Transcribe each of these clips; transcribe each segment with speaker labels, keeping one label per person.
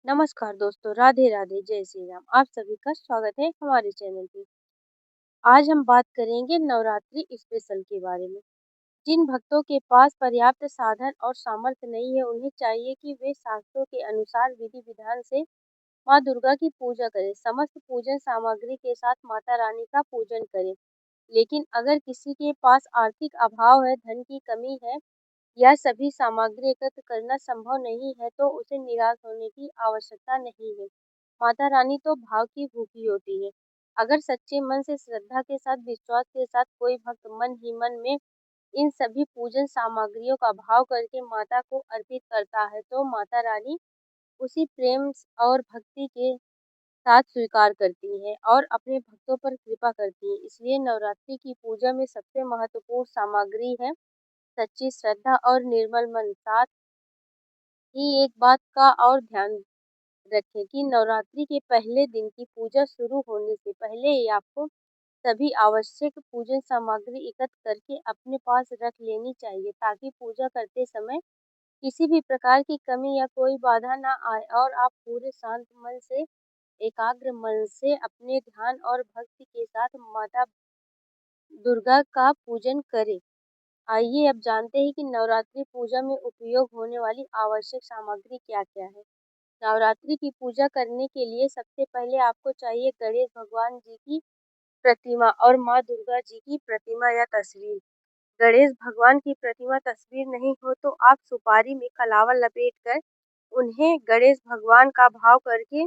Speaker 1: नमस्कार दोस्तों, राधे राधे, जय श्री राम। आप सभी का स्वागत है हमारे चैनल पे। आज हम बात करेंगे नवरात्रि स्पेशल के बारे में। जिन भक्तों के पास पर्याप्त साधन और सामर्थ्य नहीं है, उन्हें चाहिए कि वे शास्त्रों के अनुसार विधि विधान से माँ दुर्गा की पूजा करें। समस्त पूजन सामग्री के साथ माता रानी का पूजन करें। लेकिन अगर किसी के पास आर्थिक अभाव है, धन की कमी है या सभी सामग्री एकत्र करना संभव नहीं है, तो उसे निराश होने की आवश्यकता नहीं है। माता रानी तो भाव की भूखी होती है। अगर सच्चे मन से, श्रद्धा के साथ, विश्वास के साथ कोई भक्त मन ही मन में इन सभी पूजन सामग्रियों का भाव करके माता को अर्पित करता है, तो माता रानी उसी प्रेम और भक्ति के साथ स्वीकार करती है और अपने भक्तों पर कृपा करती है। इसलिए नवरात्रि की पूजा में सबसे महत्वपूर्ण सामग्री है सच्ची श्रद्धा और निर्मल मन। साथ ही एक बात का और ध्यान रखें कि नवरात्रि के पहले दिन की पूजा शुरू होने से पहले ही आपको सभी आवश्यक पूजन सामग्री एकत्र करके अपने पास रख लेनी चाहिए, ताकि पूजा करते समय किसी भी प्रकार की कमी या कोई बाधा ना आए और आप पूरे शांत मन से, एकाग्र मन से अपने ध्यान और भक्ति के साथ माता दुर्गा का पूजन करें। आइए अब जानते हैं कि नवरात्रि पूजा में उपयोग होने वाली आवश्यक सामग्री क्या-क्या है। नवरात्रि की पूजा करने के लिए सबसे पहले आपको चाहिए गणेश भगवान जी की प्रतिमा और माँ दुर्गा जी की प्रतिमा या तस्वीर। गणेश भगवान की प्रतिमा तस्वीर नहीं हो तो आप सुपारी में कलावा लपेट कर उन्हें गणेश भगवान का भाव करके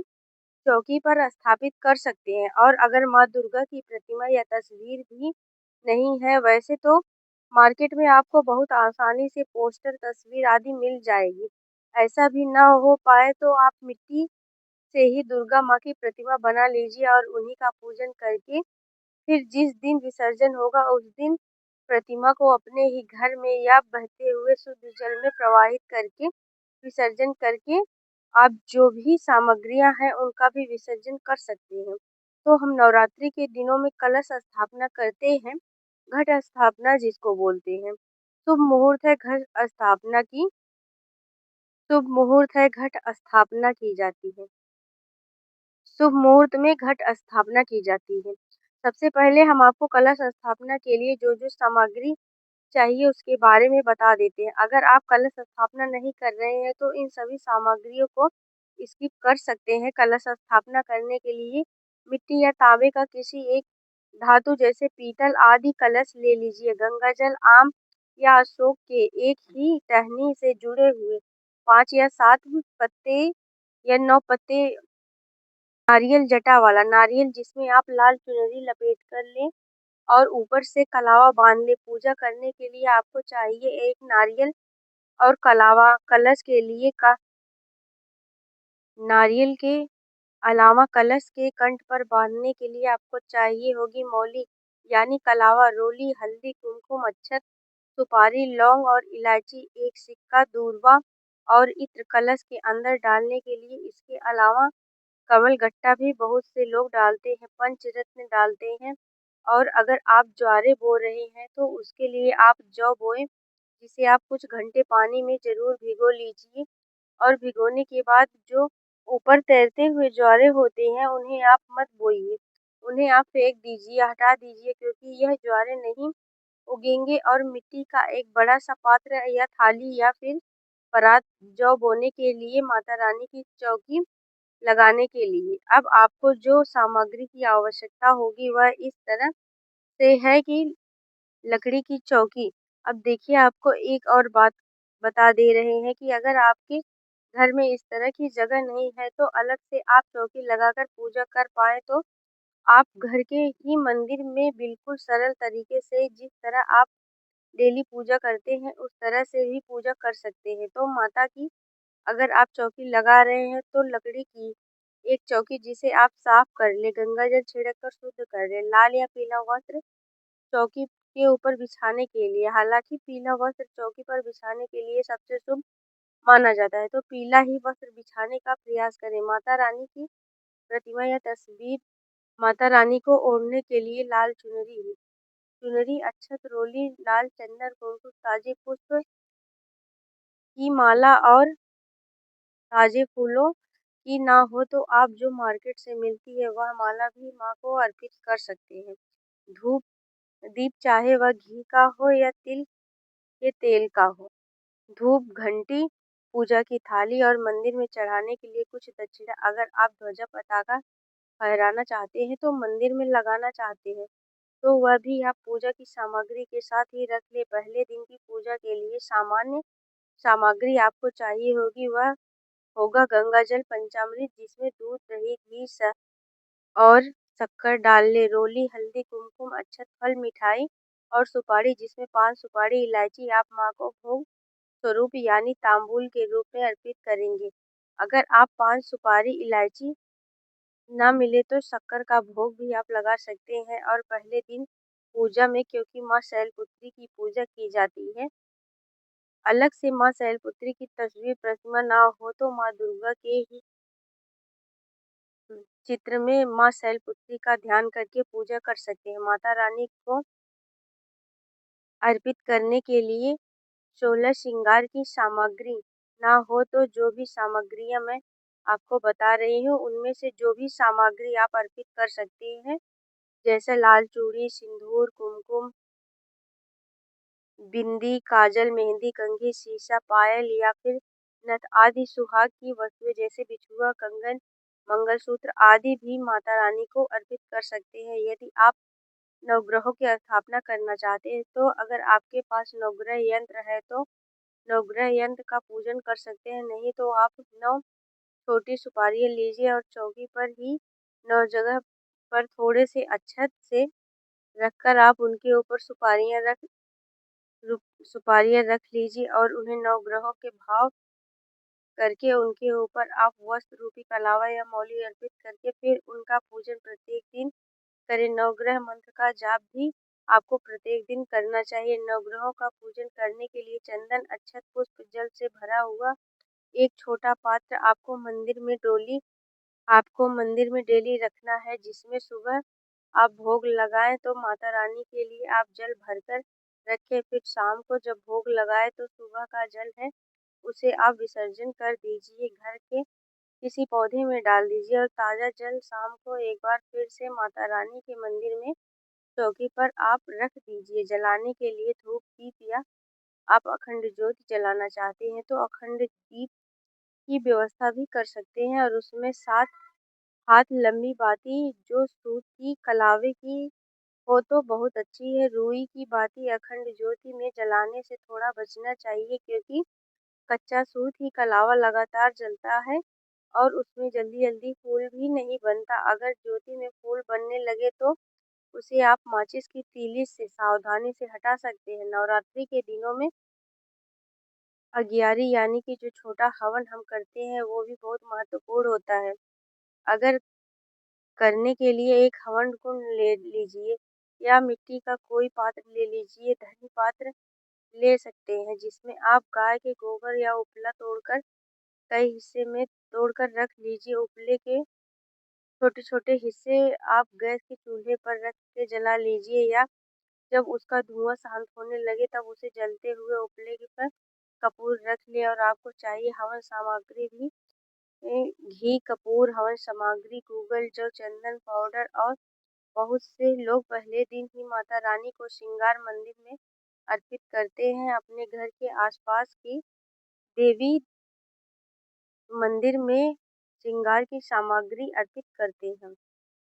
Speaker 1: चौकी पर स्थापित कर सकते हैं। और अगर माँ दुर्गा की प्रतिमा या तस्वीर भी नहीं है, वैसे तो मार्केट में आपको बहुत आसानी से पोस्टर, तस्वीर आदि मिल जाएगी। ऐसा भी ना हो पाए तो आप मिट्टी से ही दुर्गा माँ की प्रतिमा बना लीजिए और उन्हीं का पूजन करके फिर जिस दिन विसर्जन होगा, उस दिन प्रतिमा को अपने ही घर में या बहते हुए शुद्ध जल में प्रवाहित करके विसर्जन करके आप जो भी सामग्रियां हैं उनका भी विसर्जन कर सकते हैं। तो हम नवरात्रि के दिनों में कलश स्थापना करते हैं, घट स्थापना जिसको बोलते हैं। शुभ मुहूर्त है घट स्थापना की शुभ मुहूर्त है घट स्थापना की जाती है। शुभ मुहूर्त में घट स्थापना की जाती है। सबसे पहले हम आपको कलश स्थापना के लिए जो जो सामग्री चाहिए उसके बारे में बता देते हैं। अगर आप कलश स्थापना नहीं कर रहे हैं तो इन सभी सामग्रियों को स्किप कर सकते हैं। कलश स्थापना करने के लिए मिट्टी या तांबे का किसी एक धातु जैसे पीतल आदि कलश ले लीजिए। गंगा जल, आम या अशोक के एक ही टहनी से जुड़े हुए 5 या 7 पत्ते या 9 पत्ते नारियल जटा वाला नारियल, जिसमें आप लाल चुनरी लपेट कर लें और ऊपर से कलावा बांध ले। पूजा करने के लिए आपको चाहिए एक नारियल और कलावा। कलश के लिए का नारियल के अलावा कलश के कंठ पर बांधने के लिए आपको चाहिए होगी मौली यानी कलावा, रोली, हल्दी, कुमकुम, अक्षत, सुपारी, लौंग और इलायची, एक सिक्का, दूर्वा और इत्र। कलश के अंदर डालने के लिए इसके अलावा कमल गट्टा भी बहुत से लोग डालते हैं, पंचरत्न डालते हैं। और अगर आप ज्वारे बो रहे हैं तो उसके लिए आप जौ बोएं, जिसे आप कुछ घंटे पानी में जरूर भिगो लीजिए। और भिगोने के बाद जो ऊपर तैरते हुए ज्वारे होते हैं उन्हें आप मत बोइए, उन्हें आप फेंक दीजिए, हटा दीजिए, क्योंकि यह ज्वारे नहीं उगेंगे। और मिट्टी का एक बड़ा सा पात्र या थाली या फिर परात जौ बोने के लिए माता रानी की चौकी लगाने के लिए। अब आपको जो सामग्री की आवश्यकता होगी वह इस तरह से है कि लकड़ी की चौकी। अब देखिए, आपको एक और बात बता दे रहे हैं कि अगर आपके घर में इस तरह की जगह नहीं है तो अलग से आप चौकी लगाकर पूजा कर पाए तो आप घर के ही मंदिर में बिल्कुल सरल तरीके से, जिस तरह आप डेली पूजा करते हैं उस तरह से भी पूजा कर सकते हैं। तो माता की अगर आप चौकी लगा रहे हैं तो लकड़ी की एक चौकी जिसे आप साफ कर ले, गंगा जल छिड़क कर शुद्ध कर ले। लाल या पीला वस्त्र चौकी के ऊपर बिछाने के लिए, हालांकि पीला वस्त्र चौकी पर बिछाने के लिए सबसे शुभ माना जाता है, तो पीला ही वस्त्र बिछाने का प्रयास करें। माता रानी की प्रतिमा या तस्वीर माता रानी को ओढ़ने के लिए लाल चुनरी, अक्षत, रोली, लाल चंदन, कुमकुम, ताजे पुष्प की माला और ताजे फूलों की ना हो तो आप जो मार्केट से मिलती है वह माला भी माँ को अर्पित कर सकते हैं। धूप दीप चाहे वह घी का हो या तिल के तेल का हो। धूप घंटी, पूजा की थाली और मंदिर में चढ़ाने के लिए कुछ दक्षिणा। अगर आप ध्वजा पताका फहराना चाहते हैं तो मंदिर में लगाना चाहते हैं तो वह भी आप पूजा की सामग्री के साथ ही रख ले। पहले दिन की पूजा के लिए सामान्य सामग्री आपको चाहिए होगी वह होगा गंगा जल, पंचामृत जिसमें दूध, दही, घी और शक्कर डाल ले, रोली, हल्दी, कुमकुम, अक्षत, फल, मिठाई और सुपारी जिसमें 5 सुपारी इलायची आप माँ को भोग स्वरूप यानी तांबूल के रूप में अर्पित करेंगे। अगर आप 5 सुपारी इलायची ना मिले तो शक्कर का भोग भी आप लगा सकते हैं। और पहले दिन पूजा में क्योंकि माँ शैलपुत्री की पूजा की जाती है, अलग से माँ शैलपुत्री की तस्वीर प्रतिमा ना हो तो माँ दुर्गा के ही चित्र में माँ शैलपुत्री का ध्यान करके पूजा कर सकते हैं। माता रानी को अर्पित करने के लिए 16 श्रृंगार की सामग्री ना हो तो जो भी सामग्रियाँ मैं आपको बता रही हूँ उनमें से जो भी सामग्री आप अर्पित कर सकते हैं, जैसे लाल चूड़ी, सिंदूर, कुमकुम, बिंदी, काजल, मेहंदी, कंघी, शीशा, पायल या फिर नथ आदि सुहाग की वस्तुएं जैसे बिछुआ, कंगन, मंगलसूत्र आदि भी माता रानी को अर्पित कर सकते हैं। यदि आप नवग्रहों की स्थापना करना चाहते हैं तो अगर आपके पास नवग्रह यंत्र है तो नवग्रह यंत्र का पूजन कर सकते हैं, नहीं तो आप 9 छोटी सुपारियाँ लीजिए और चौकी पर ही 9 जगह पर थोड़े से अक्षत से रखकर आप उनके ऊपर सुपारियाँ रख लीजिए और उन्हें नवग्रहों के भाव करके उनके ऊपर आप वस्त्र रूपी कलावा या मौली अर्पित करके फिर उनका पूजन प्रत्येक दिन करें। नवग्रह मंत्र का जाप भी आपको प्रत्येक दिन करना चाहिए। नवग्रहों का पूजन करने के लिए चंदन, अक्षत, पुष्प, जल से भरा हुआ एक छोटा पात्र आपको मंदिर में डेली रखना है, जिसमें सुबह आप भोग लगाएं तो माता रानी के लिए आप जल भरकर रखें। फिर शाम को जब भोग लगाए तो सुबह का जल है उसे आप विसर्जन कर दीजिए, घर के किसी पौधे में डाल दीजिए और ताज़ा जल शाम को एक बार फिर से माता रानी के मंदिर में चौकी पर आप रख दीजिए। जलाने के लिए धूप दीप या आप अखंड ज्योति जलाना चाहते हैं तो अखंड दीप की व्यवस्था भी कर सकते हैं और उसमें 7 हाथ लंबी बाती जो सूत की कलावे की हो तो बहुत अच्छी है। रुई की बाती अखंड ज्योति में जलाने से थोड़ा बचना चाहिए क्योंकि कच्चा सूत ही कलावा लगातार जलता है और उसमें जल्दी जल्दी फूल भी नहीं बनता। अगर ज्योति में फूल बनने लगे तो उसे आप माचिस की तीली से सावधानी से हटा सकते हैं। नवरात्रि के दिनों में अगियारी यानी कि जो छोटा हवन हम करते हैं वो भी बहुत महत्वपूर्ण होता है। अगर करने के लिए एक हवन कुंड ले लीजिए या मिट्टी का कोई पात्र ले लीजिए। धनी पात्र ले सकते हैं जिसमें आप गाय के गोबर या उपला तोड़कर कई हिस्से में तोड़कर रख लीजिए। उपले के छोटे छोटे हिस्से आप गैस के चूल्हे पर रख के जला लीजिए या जब उसका धुआं शांत होने लगे तब उसे जलते हुए उपले पर कपूर रख ले। और आपको चाहिए हवन सामग्री भी घी, कपूर, हवन सामग्री, गूगल जौ, चंदन पाउडर और बहुत से लोग पहले दिन ही माता रानी को श्रृंगार मंदिर में अर्पित करते हैं। अपने घर के आसपास की देवी मंदिर में श्रृंगार की सामग्री अर्पित करते हैं।